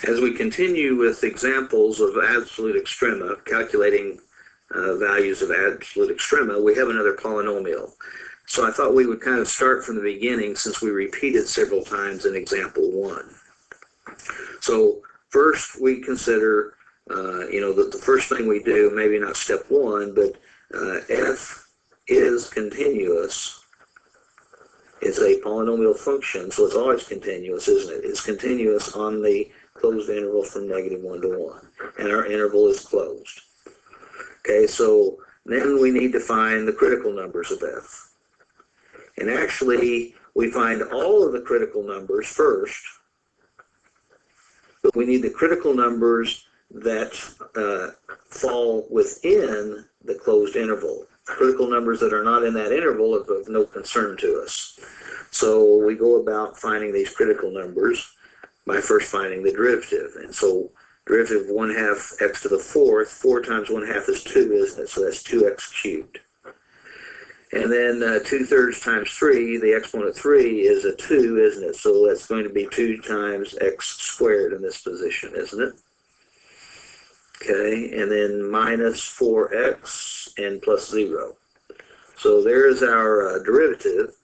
As we continue with examples of absolute extrema, calculating values of absolute extrema, we have another polynomial. So I thought we would kind of start from the beginning since we repeated several times in example 1. So first we consider, the first thing we do, maybe not step 1, but f is continuous. It's a polynomial function, so it's always continuous, isn't it? It's continuous on the closed interval from -1 to 1, and our interval is closed. Okay, so then we need to find the critical numbers of f. And actually, we find all of the critical numbers first, but we need the critical numbers that fall within the closed interval. Critical numbers that are not in that interval are of no concern to us. So we go about finding these critical numbers by first finding the derivative. And so derivative of 1/2 x to the 4th, 4 times 1/2 is 2, isn't it? So that's 2x cubed. And then 2/3 times 3, the exponent of 3 is a 2, isn't it? So that's going to be 2 times x squared in this position, isn't it? Okay, and then minus 4x and plus 0. So there's our derivative,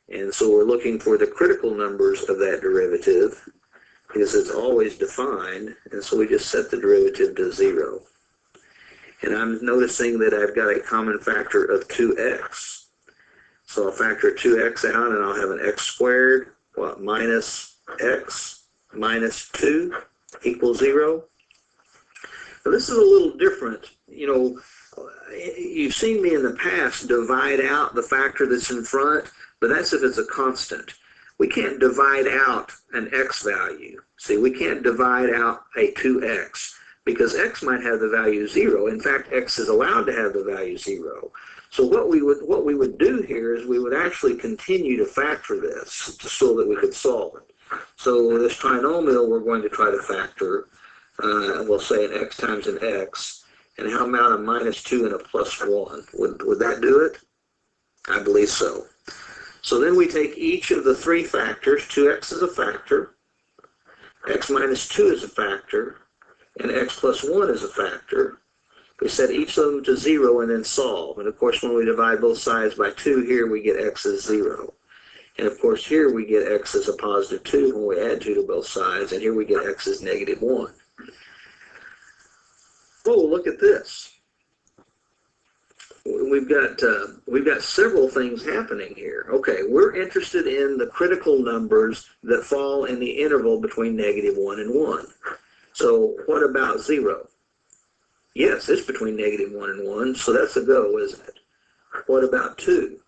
and so we're looking for the critical numbers of that derivative because it's always defined, and so we just set the derivative to 0. And I'm noticing that I've got a common factor of 2x. So I'll factor 2x out, and I'll have an x squared, minus x minus 2 equals 0. Now, this is a little different. You've seen me in the past divide out the factor that's in front, but that's if it's a constant. We can't divide out an x value. See, we can't divide out a 2x because x might have the value 0. In fact, x is allowed to have the value 0. So what we would do here is we would actually continue to factor this so that we could solve it. So this trinomial we're going to try to factor. We'll say an x times an x, and how about a minus 2 and a plus 1? Would that do it? I believe so. So then we take each of the 3 factors. 2x is a factor, x minus 2 is a factor, and x plus 1 is a factor. We set each of them to 0 and then solve. And of course, when we divide both sides by 2, here we get x as 0. And of course, here we get x as a positive 2 when we add 2 to both sides, and here we get x as -1. Oh, look at this. We've got several things happening here. Okay, we're interested in the critical numbers that fall in the interval between -1 and 1. So what about 0? Yes, it's between -1 and 1, so that's a go, isn't it? What about 2?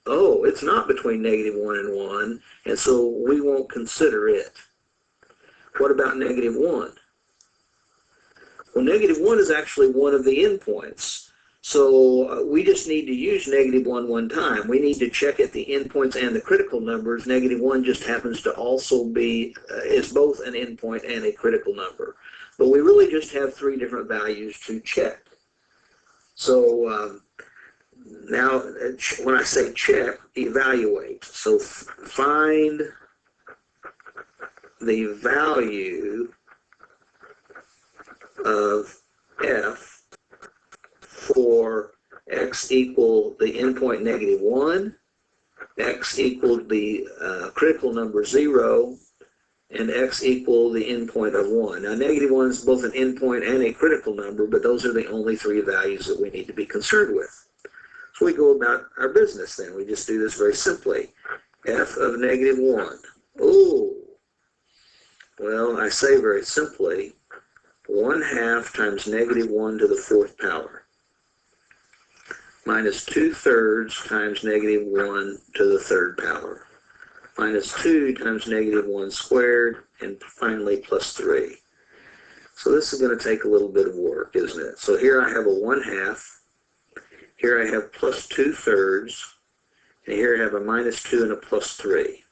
Oh, it's not between -1 and 1, and so we won't consider it. What about -1? Well, -1 is actually one of the endpoints. So we just need to use -1 one time. We need to check at the endpoints and the critical numbers. -1 just happens to also be, is both an endpoint and a critical number. But we really just have 3 different values to check. So now when I say check, evaluate. So find the value of f for x equal the endpoint -1, x equal the critical number 0, and x equal the endpoint of 1. Now, -1 is both an endpoint and a critical number, but those are the only 3 values that we need to be concerned with. So we go about our business then. We just do this very simply. F of -1. Oh, well, I say very simply, 1/2 times -1 to the 4th power minus 2/3 times -1 to the 3rd power minus 2 times -1 squared, and finally plus 3. So this is going to take a little bit of work, isn't it? So here I have a 1/2, here I have plus 2/3, and here I have a minus 2 and a plus 3.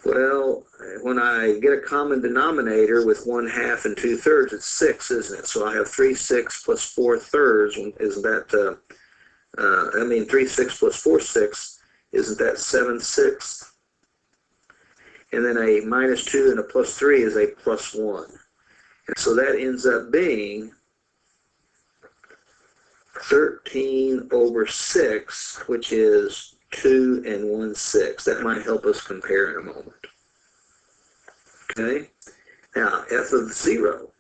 Well, when I get a common denominator with 1/2 and 2/3, it's 6, isn't it? So I have 3/6 plus 4/3. Isn't that, 3/6 plus 4/6, isn't that 7/6? and then a minus 2 and a plus 3 is a plus 1. And so that ends up being 13 over 6, which is 2 and 1/6. That might help us compare in a moment. Okay? Now, f of 0.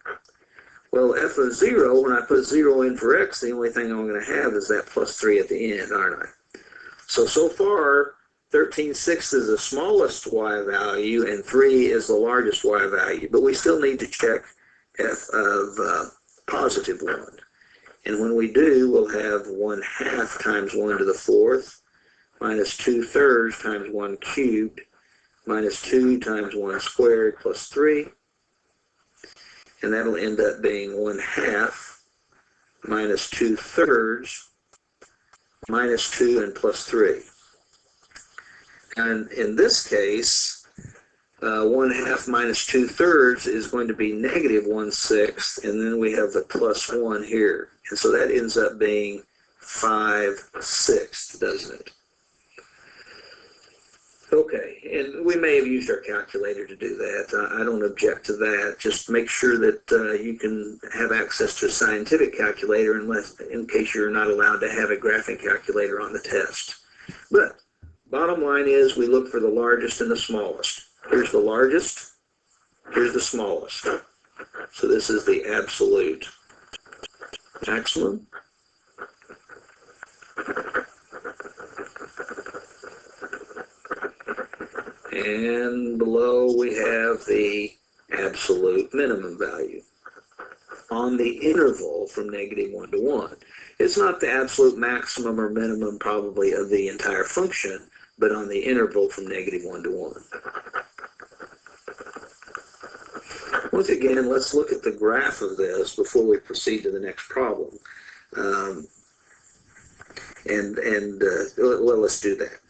Well, f of 0, when I put 0 in for x, the only thing I'm going to have is that plus 3 at the end, aren't I? So far, 13/6 is the smallest y value, and 3 is the largest y value. But we still need to check f of positive 1. And when we do, we'll have 1/2 times 1 to the 4th, minus 2/3 times 1 cubed, minus 2 times 1 squared plus 3. And that'll end up being 1/2 minus 2/3 minus 2 and plus 3. And in this case, 1/2 minus 2/3 is going to be negative 1/6, and then we have the plus 1 here. And so that ends up being 5/6, doesn't it? Okay, and we may have used our calculator to do that. I don't object to that. Just make sure that you can have access to a scientific calculator in case you're not allowed to have a graphing calculator on the test. But bottom line is we look for the largest and the smallest. Here's the largest, here's the smallest. So this is the absolute maximum. And below we have the absolute minimum value on the interval from -1 to 1. It's not the absolute maximum or minimum probably of the entire function, but on the interval from -1 to 1. Once again, let's look at the graph of this before we proceed to the next problem. Well, let's do that.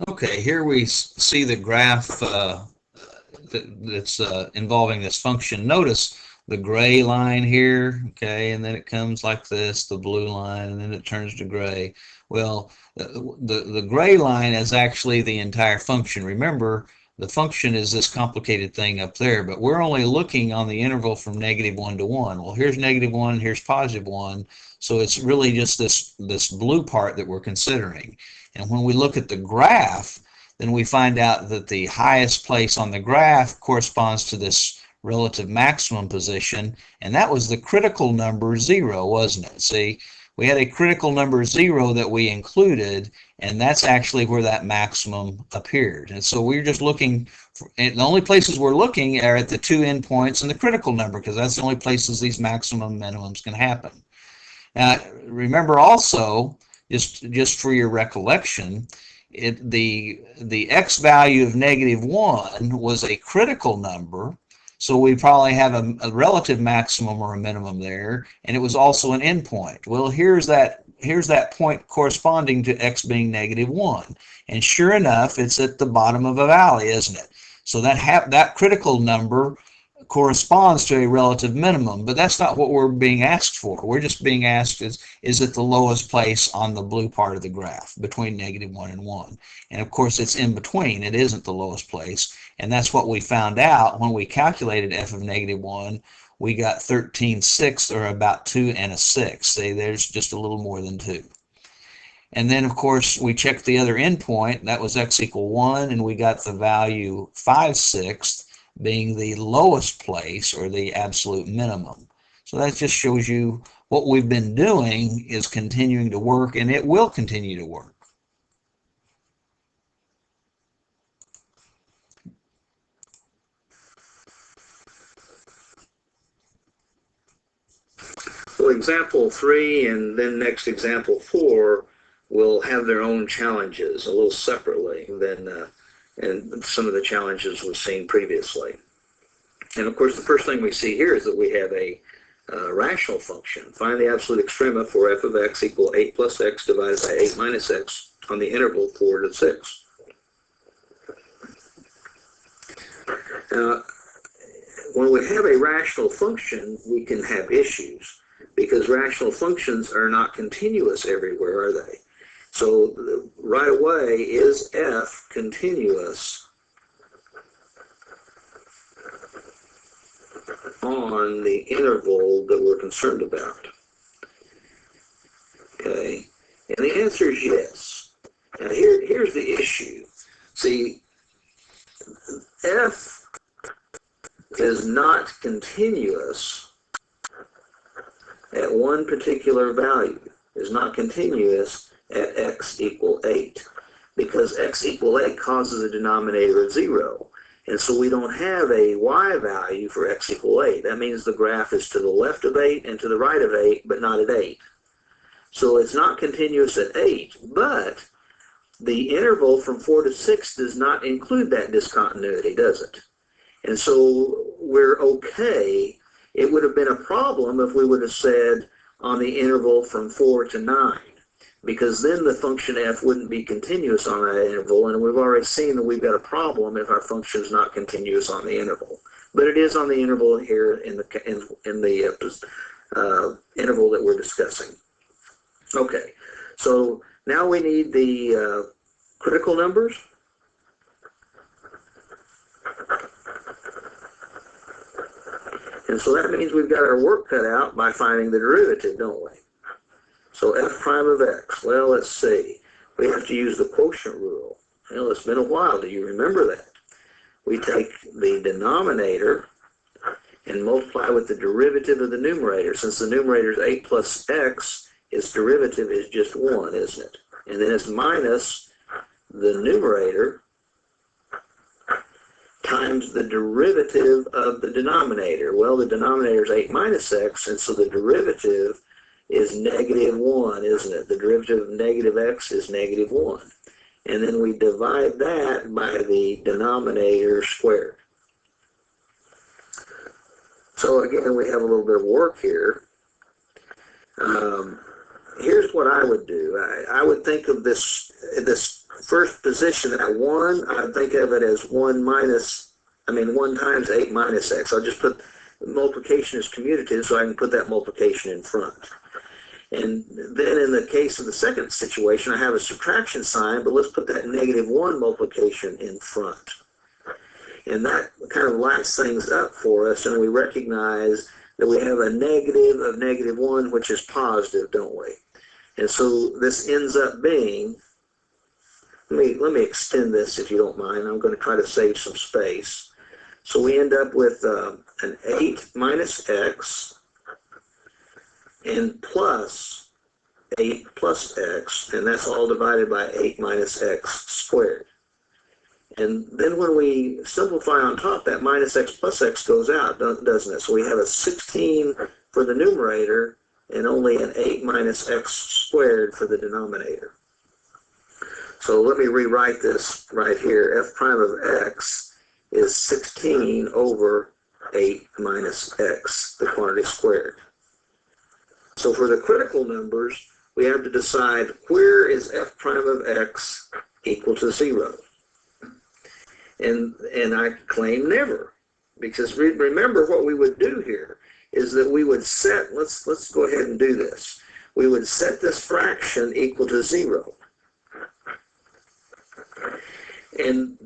Okay, here we see the graph that's involving this function. Notice the gray line here, okay, and then it comes like this, the blue line, and then it turns to gray. Well, the gray line is actually the entire function. Remember, the function is this complicated thing up there, but we're only looking on the interval from -1 to 1. Well, here's -1, here's +1, so it's really just this blue part that we're considering. And when we look at the graph, then we find out that the highest place on the graph corresponds to this relative maximum position, and that was the critical number 0, wasn't it? See, we had a critical number 0 that we included, and that's actually where that maximum appeared. And so we're just looking, and the only places we're looking are at the two endpoints and the critical number, because that's the only places these maximum minimums can happen. Now, remember also, just for your recollection, the x value of -1 was a critical number, so we probably have a relative maximum or a minimum there, and it was also an endpoint. Well, here's that point corresponding to x being -1, and sure enough, it's at the bottom of a valley, isn't it? So that critical number corresponds to a relative minimum, but that's not what we're being asked for. We're just being asked is it the lowest place on the blue part of the graph between -1 and 1. And of course it's in between. It isn't the lowest place, and that's what we found out when we calculated f of -1. We got 13/6, or about 2 and a 6. See, there's just a little more than 2. And then of course we checked the other endpoint. That was x equal 1, and we got the value 5/6 being the lowest place, or the absolute minimum. So that just shows you what we've been doing is continuing to work, and it will continue to work. So example 3 and then next example 4 will have their own challenges a little separately than and some of the challenges we've seen previously. And of course, the first thing we see here is that we have a rational function. Find the absolute extrema for f of x equal 8 plus x divided by 8 minus x on the interval 4 to 6. Now, when we have a rational function, we can have issues, because rational functions are not continuous everywhere, are they? So right away, is f continuous on the interval that we're concerned about? Okay, and the answer is yes. Now here's the issue. See, f is not continuous at one particular value, is not continuous at x equal 8, because x equal 8 causes a denominator of 0. And so we don't have a y value for x equal 8. That means the graph is to the left of 8 and to the right of 8, but not at 8. So it's not continuous at 8, but the interval from 4 to 6 does not include that discontinuity, does it? And so we're okay. It would have been a problem if we would have said on the interval from 4 to 9, because then the function f wouldn't be continuous on that interval, and we've already seen that we've got a problem if our function is not continuous on the interval. But it is on the interval here in the interval that we're discussing. Okay, so now we need the critical numbers. And so that means we've got our work cut out by finding the derivative, don't we? So f prime of x, well, let's see. We have to use the quotient rule. Well, it's been a while. Do you remember that? We take the denominator and multiply with the derivative of the numerator. Since the numerator is 8 plus x, its derivative is just 1, isn't it? And then it's minus the numerator times the derivative of the denominator. Well, the denominator is 8 minus x, and so the derivative is negative 1, isn't it? The derivative of negative x is negative 1. And then we divide that by the denominator squared. So again, we have a little bit of work here. Here's what I would do. I would think of this first position at 1, I would think of it as 1 times 8 minus x. I'll just put multiplication as commutative, so I can put that multiplication in front. And then in the case of the second situation, I have a subtraction sign, but let's put that negative 1 multiplication in front. And that kind of lights things up for us, and we recognize that we have a negative of negative 1, which is positive, don't we? And so this ends up being, let me extend this if you don't mind. I'm going to try to save some space. So we end up with an 8 minus x and plus 8 plus x, and that's all divided by 8 minus x squared. And then when we simplify on top, that minus x plus x goes out, doesn't it? So we have a 16 for the numerator and only an 8 minus x squared for the denominator. So let me rewrite this right here. F prime of x is 16 over 8 minus x, the quantity squared. So for the critical numbers, we have to decide where is f prime of x equal to 0. And I claim never, because remember what we would do here is that we would set, let's go ahead and do this. We would set this fraction equal to 0. And,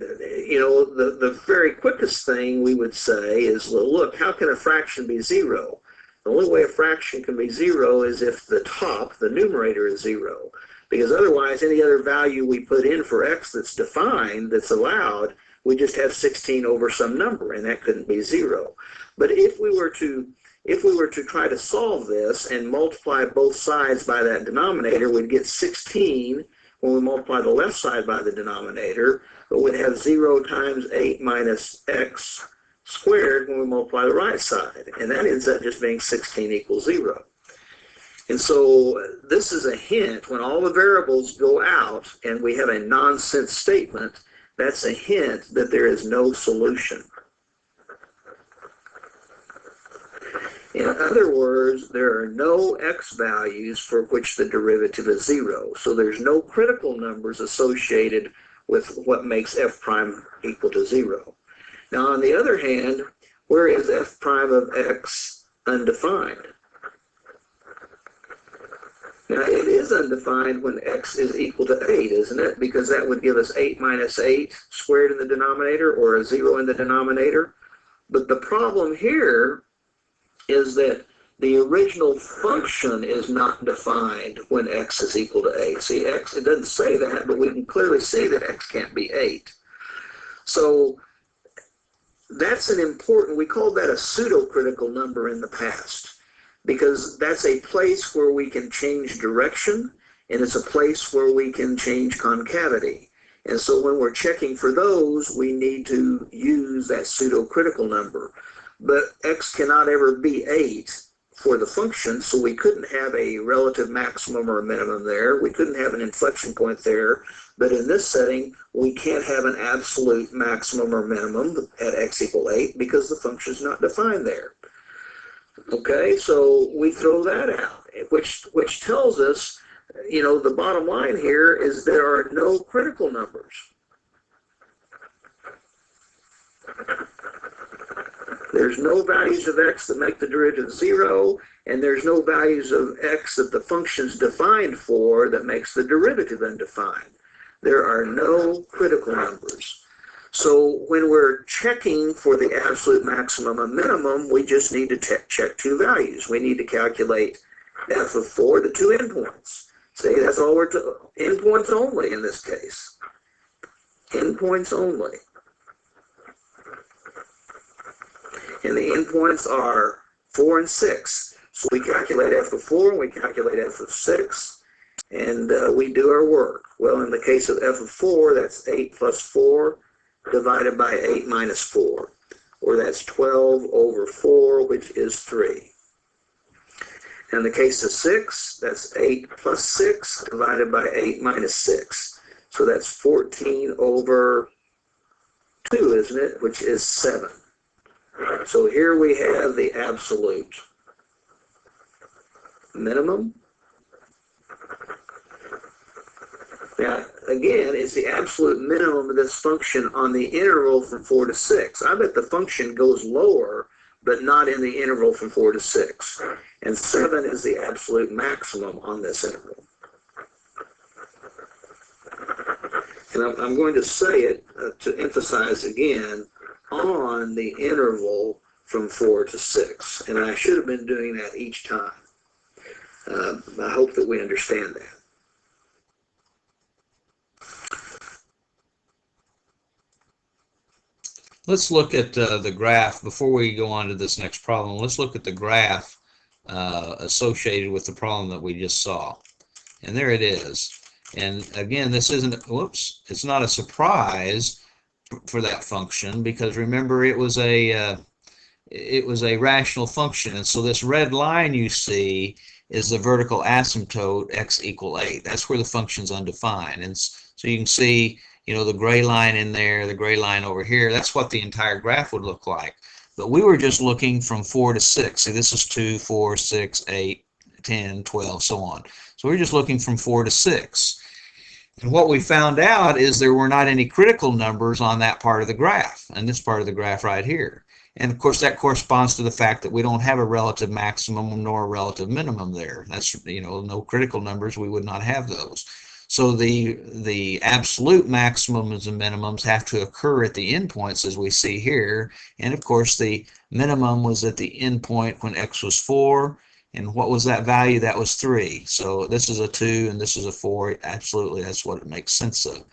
you know, the very quickest thing we would say is, well, look, how can a fraction be 0? The only way a fraction can be 0 is if the top, the numerator, is 0. Because otherwise, any other value we put in for x that's defined, that's allowed, we just have 16 over some number, and that couldn't be 0. But if we were to try to solve this and multiply both sides by that denominator, we'd get 16 when we multiply the left side by the denominator, but we'd have 0 times 8 minus x squared when we multiply the right side. And that ends up just being 16 equals 0. And so this is a hint. When all the variables go out and we have a nonsense statement, that's a hint that there is no solution. In other words, there are no x values for which the derivative is 0. So there's no critical numbers associated with what makes f prime equal to 0. Now, on the other hand, where is f prime of x undefined? Now, it is undefined when x is equal to 8, isn't it? Because that would give us 8 minus 8 squared in the denominator, or a 0 in the denominator. But the problem here is that the original function is not defined when x is equal to 8. See, x, it doesn't say that, but we can clearly see that x can't be 8. So that's an important, we called that a pseudo-critical number in the past, because that's a place where we can change direction, and it's a place where we can change concavity. And so when we're checking for those, we need to use that pseudo-critical number. But x cannot ever be 8 for the function, so we couldn't have a relative maximum or a minimum there. We couldn't have an inflection point there. But in this setting, we can't have an absolute maximum or minimum at x equal 8 because the function is not defined there. Okay, so we throw that out, which tells us, you know, the bottom line here is there are no critical numbers. There's no values of x that make the derivative 0, and there's no values of x that the function's defined for that makes the derivative undefined. There are no critical numbers. So when we're checking for the absolute maximum and minimum, we just need to check two values. We need to calculate f of 4, the two endpoints. See, that's all we're endpoints only in this case. Endpoints only. And the endpoints are 4 and 6. So we calculate f of 4 and we calculate f of 6, and we do our work. Well, in the case of f of 4, that's 8 plus 4 divided by 8 minus 4, or that's 12 over 4, which is 3. In the case of 6, that's 8 plus 6 divided by 8 minus 6. So that's 14 over 2, isn't it, which is 7. So here we have the absolute minimum. Now, again, it's the absolute minimum of this function on the interval from 4 to 6. I bet the function goes lower, but not in the interval from 4 to 6. And 7 is the absolute maximum on this interval. And I'm going to say it to emphasize again, on the interval from 4 to 6. And I should have been doing that each time. I hope that we understand that. Let's look at the graph before we go on to this next problem. Let's look at the graph associated with the problem that we just saw. And there it is. And again, this isn't, whoops, it's not a surprise for that function, because remember it was a rational function, and so this red line you see is the vertical asymptote x equal 8. That's where the function's undefined, and so you can see, you know, the gray line in there, the gray line over here. That's what the entire graph would look like. But we were just looking from 4 to 6. See, this is 2, 4, 6, 8, 10, 12, so on. So we're just looking from 4 to 6. And what we found out is there were not any critical numbers on that part of the graph, and this part of the graph right here. And of course that corresponds to the fact that we don't have a relative maximum nor a relative minimum there. That's, you know, no critical numbers, we would not have those. So the absolute maximums and minimums have to occur at the endpoints as we see here. And of course the minimum was at the endpoint when x was 4. And what was that value? That was 3. So this is a 2 and this is a 4. Absolutely, that's what it makes sense of.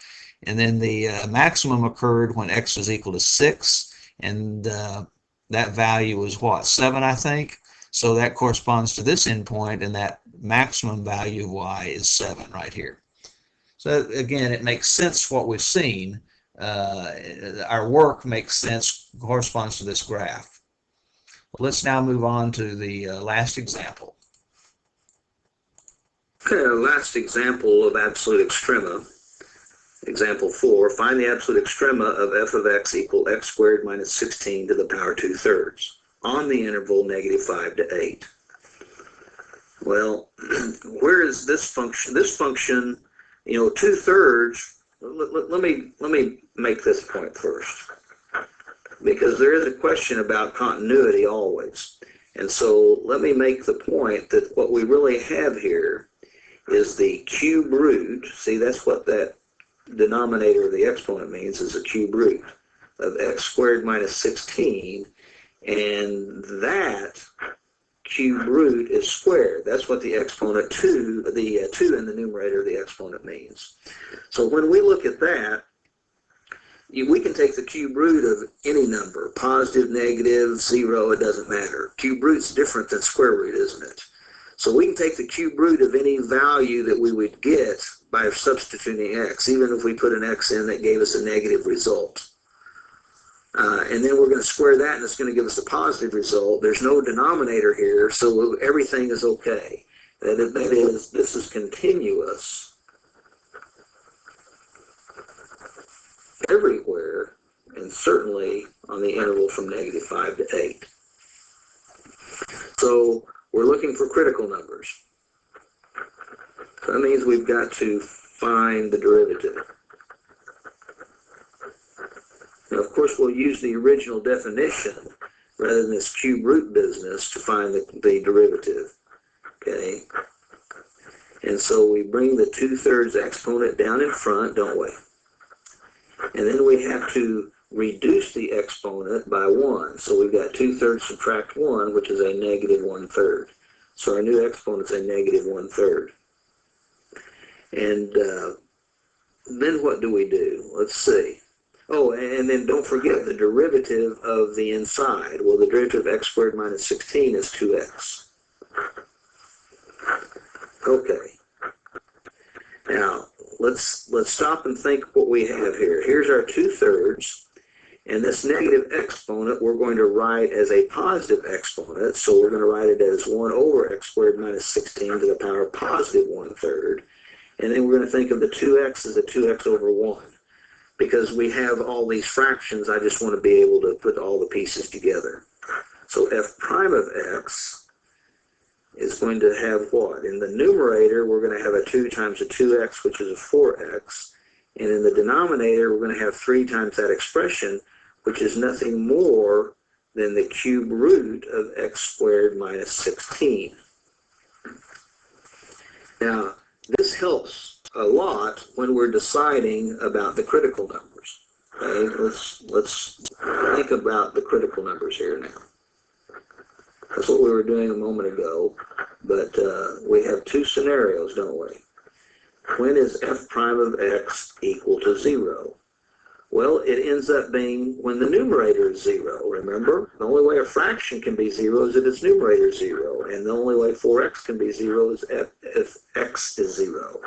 And then the maximum occurred when x was equal to 6, and that value was what, 7, I think. So that corresponds to this endpoint, and that maximum value of y is 7 right here. So again, it makes sense what we've seen. Our work makes sense, corresponds to this graph. Let's now move on to the last example. Okay, last example of absolute extrema. Example 4, find the absolute extrema of f of x equal x squared minus 16 to the power 2/3 on the interval -5 to 8. Well, where is this function? This function, you know, 2/3, let me make this point first, because there is a question about continuity always. And so let me make the point that what we really have here is the cube root. See, that's what that denominator of the exponent means, is a cube root of x squared minus 16, and that cube root is squared. That's what the exponent 2, the 2 in the numerator of the exponent means. So when we look at that, we can take the cube root of any number, positive, negative, 0, it doesn't matter. Cube root's different than square root, isn't it? So we can take the cube root of any value that we would get by substituting x, even if we put an x in that gave us a negative result. And then we're going to square that, and it's going to give us a positive result. There's no denominator here, so everything is okay. That is, this is continuous everywhere, and certainly on the interval from -5 to 8. So we're looking for critical numbers. So that means we've got to find the derivative. Now, of course, we'll use the original definition rather than this cube root business to find the derivative. Okay? And so we bring the 2/3 exponent down in front, don't we? And then we have to reduce the exponent by 1. So we've got 2/3 subtract 1, which is a -1/3. So our new exponent's a -1/3. And then what do we do? Let's see. Oh, and then don't forget the derivative of the inside. Well, the derivative of x squared minus 16 is 2x. Okay. Now, let's stop and think what we have here. Here's our 2/3, and this negative exponent we're going to write as a positive exponent, so we're going to write it as 1 over x squared minus 16 to the power of positive 1/3, and then we're going to think of the 2x as a 2x over 1. Because we have all these fractions, I just want to be able to put all the pieces together. So f prime of x is going to have what? In the numerator, we're going to have a 2 times a 2x, which is a 4x. And in the denominator, we're going to have 3 times that expression, which is nothing more than the cube root of x squared minus 16. Now, this helps a lot when we're deciding about the critical numbers. Okay, let's think about the critical numbers here now. That's what we were doing a moment ago, but we have 2 scenarios, don't we? When is f prime of x equal to 0? Well, it ends up being when the numerator is 0, remember? The only way a fraction can be 0 is if its numerator is 0, and the only way 4x can be 0 is if x is 0.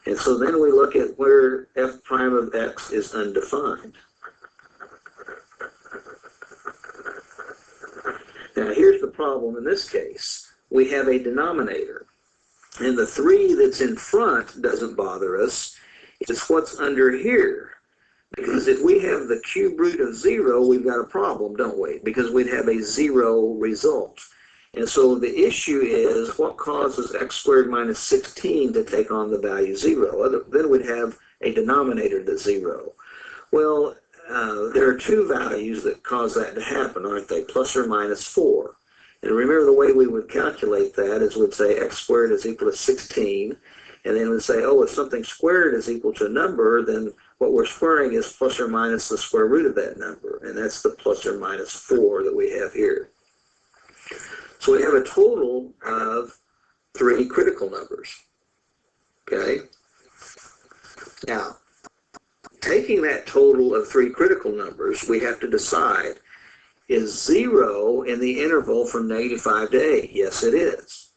And so then we look at where f prime of x is undefined. Now here's the problem in this case. We have a denominator. And the 3 that's in front doesn't bother us. It's what's under here. Because if we have the cube root of 0, we've got a problem, don't we? Because we'd have a 0 result. And so the issue is what causes x squared minus 16 to take on the value 0? Then we'd have a denominator that's 0. Well, there are 2 values that cause that to happen, aren't they? Plus or minus 4. And remember the way we would calculate that is we'd say x squared is equal to 16. And then we'd say, oh, if something squared is equal to a number, then what we're squaring is plus or minus the square root of that number. And that's the plus or minus 4 that we have here. So we have a total of 3 critical numbers. Okay? Now, taking that total of 3 critical numbers, we have to decide, is 0 in the interval from -5 to 8? Yes, it is.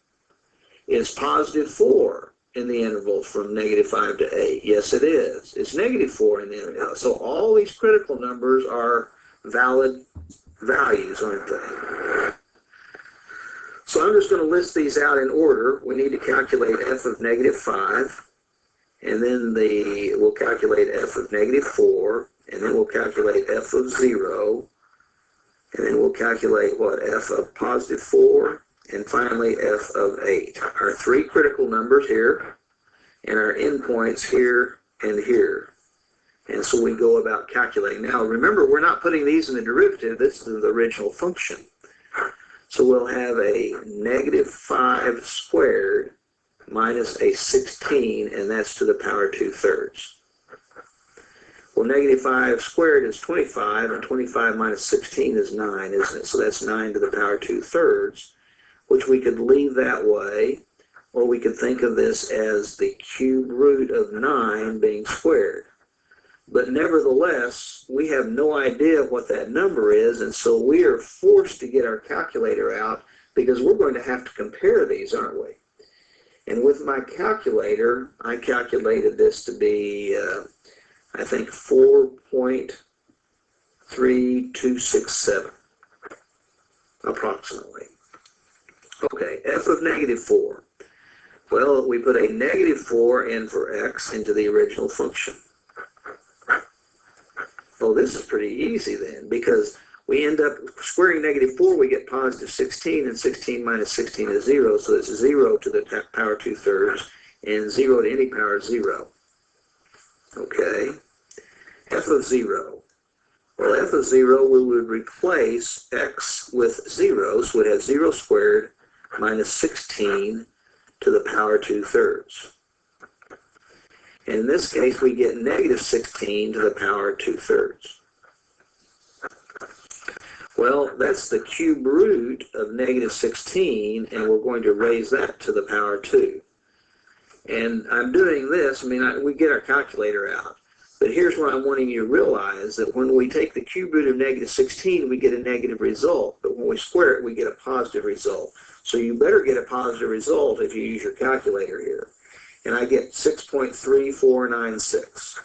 Is positive 4 in the interval from -5 to 8? Yes, it is. Is -4 in the interval? So all these critical numbers are valid values, aren't they? So I'm just going to list these out in order. We need to calculate f of -5, and then we'll calculate f of -4, and then we'll calculate f of 0, and then we'll calculate what? F of positive 4, and finally f of 8. Our 3 critical numbers here, and our endpoints here and here. And so we go about calculating. Now remember, we're not putting these in the derivative. This is the original function. So we'll have a -5 squared minus a 16, and that's to the power 2/3. Well, negative 5 squared is 25, and 25 minus 16 is 9, isn't it? So that's 9 to the power 2/3, which we could leave that way, or we could think of this as the cube root of 9 being squared. But nevertheless, we have no idea what that number is, and so we are forced to get our calculator out because we're going to have to compare these, aren't we? And with my calculator, I calculated this to be, I think, 4.3267, approximately. Okay, f of negative 4. Well, we put a negative 4 in for x into the original function. Well, this is pretty easy then, because we end up squaring negative 4, we get positive 16, and 16 minus 16 is 0, so it's 0 to the power 2/3, and 0 to any power 0. Okay, f of 0. Well, f of 0, we would replace x with 0, so it has 0 squared minus 16 to the power 2/3. In this case, we get negative 16 to the power 2/3. Well, that's the cube root of negative 16, and we're going to raise that to the power 2. And I'm doing this, we get our calculator out. But here's what I'm wanting you to realize, that when we take the cube root of negative 16, we get a negative result. But when we square it, we get a positive result. So you better get a positive result if you use your calculator here. And I get 6.3496.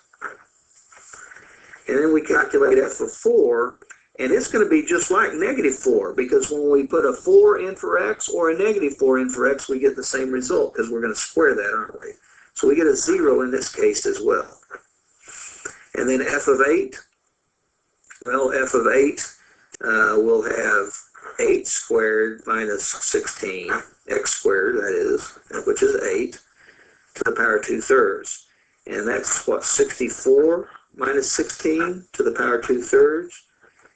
And then we calculate f of 4, and it's going to be just like negative 4, because when we put a 4 in for x or a negative 4 in for x, we get the same result, because we're going to square that, aren't we? So we get a 0 in this case as well. And then f of 8, well, f of 8 will have 8 squared minus 16, x squared, that is, which is 8, to the power 2/3. And that's what, 64 minus 16 to the power 2/3?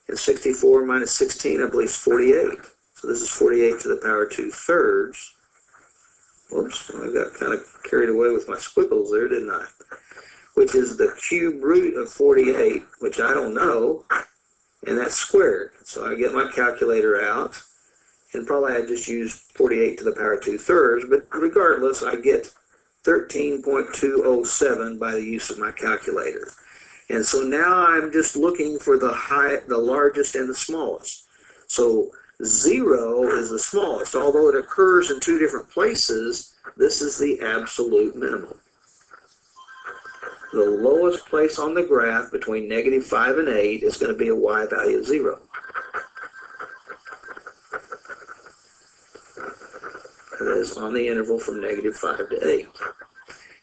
And 64 minus 16, I believe, is 48. So this is 48 to the power 2/3. Whoops, I got kind of carried away with my squiggles there, didn't I? Which is the cube root of 48, which I don't know, and that's squared. So I get my calculator out, and probably I just use 48 to the power 2/3, but regardless, I get 13.207 by the use of my calculator. And so now I'm just looking for the largest and the smallest. So 0 is the smallest. Although it occurs in two different places, this is the absolute minimum. The lowest place on the graph between negative 5 and 8 is going to be a y value of 0. That is on the interval from negative 5 to 8.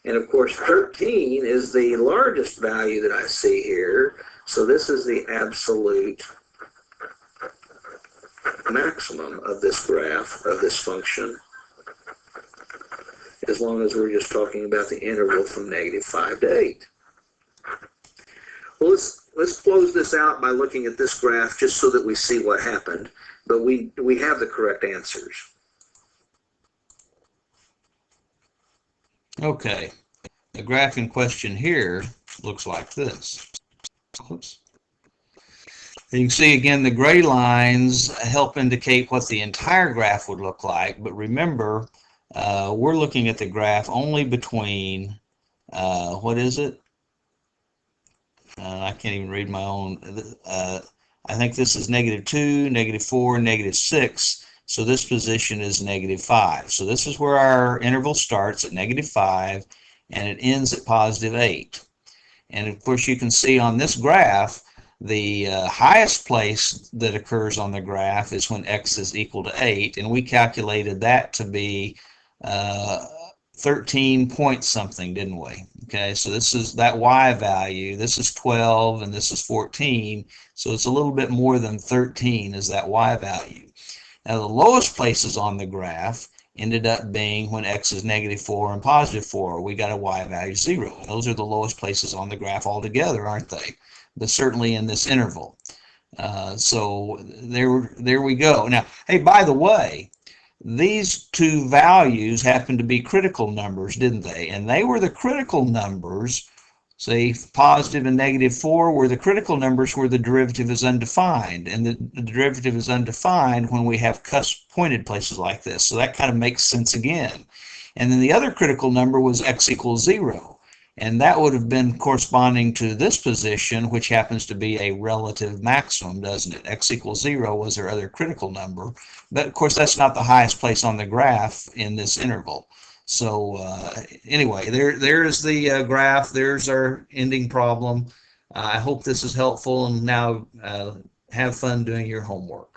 And of course, 13 is the largest value that I see here. So this is the absolute maximum of this graph, of this function, as long as we're just talking about the interval from negative 5 to 8. Well, let's close this out by looking at this graph just so that we see what happened. But we have the correct answers. Okay, the graph in question here looks like this. Oops. You can see again the gray lines help indicate what the entire graph would look like, but remember we're looking at the graph only between, what is it? I can't even read my own. I think this is -2, -4, -6. So this position is -5. So this is where our interval starts at -5 and it ends at +8. And of course you can see on this graph the highest place that occurs on the graph is when x is equal to 8, and we calculated that to be 13 point something, didn't we? Okay, so this is that y value. This is 12 and this is 14, so it's a little bit more than 13 is that y value. Now the lowest places on the graph ended up being when x is -4 and +4. We got a y value 0. Those are the lowest places on the graph altogether, aren't they? But certainly in this interval. So there we go. Now, hey, by the way, these two values happen to be critical numbers, didn't they? And they were the critical numbers. Say positive and -4 were the critical numbers where the derivative is undefined, and the derivative is undefined when we have pointed places like this. So that kind of makes sense again. And then the other critical number was x equals 0. And that would have been corresponding to this position, which happens to be a relative maximum, doesn't it? X equals 0 was their other critical number. But of course, that's not the highest place on the graph in this interval. So anyway, there is the graph. There's our ending problem. I hope this is helpful, and now have fun doing your homework.